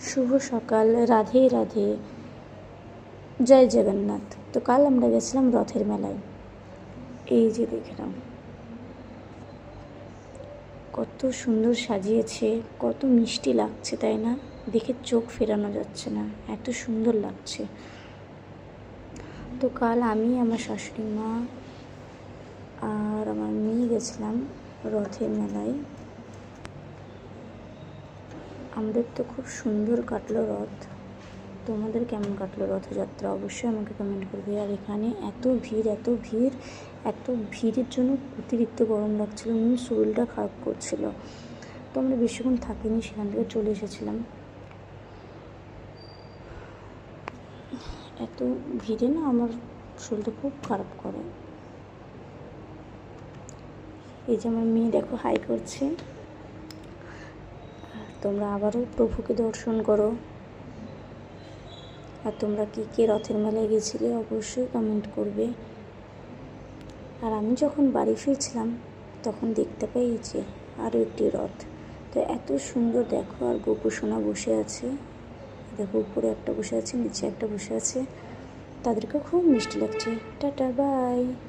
শুভ সকাল, রাধে রাধে, জয় জগন্নাথ। তো কাল আমরা গেছিলাম রথের মেলায়। এই যে দেখলাম কত সুন্দর সাজিয়েছে, কত মিষ্টি লাগছে, তাই না? দেখে চোখ ফেরানো যাচ্ছে না, এত সুন্দর লাগছে। তো কাল আমি, আমার শাশুড়ি মা আর আমার মেয়ে গেছিলাম রথের মেলায়। আমাদের তো খুব সুন্দর কাটলো রথ। তোমাদের কেমন কাটলো রথযাত্রা অবশ্যই আমাকে কমেন্ট করবে। আর এখানে এত ভিড়, এত ভিড়ের জন্য অতিরিক্ত গরম লাগছিলো, শরীরটা খারাপ করছিল। তো আমরা বেশিক্ষণ থাকিনি, সেখান থেকে চলে এসেছিলাম। এত ভিড়ে না আমার শরীরটা খুব খারাপ করে। এই যে আমার মেয়ে দেখো হাই করছে। তোমরা আবারও প্রভুকে দর্শন করো। আর তোমরা কে রথের মেলায় গেছিলে অবশ্যই কমেন্ট করবে। আর আমি যখন বাড়ি ফিরছিলাম তখন দেখতে পাই যে আরও একটি রথ। তো এত সুন্দর দেখো। আর গোপুসোনা বসে আছে, দেখো উপরে একটা বসে আছে, নিচে একটা বসে আছে। তাদেরকে খুব মিষ্টি লাগছে। Tata, by.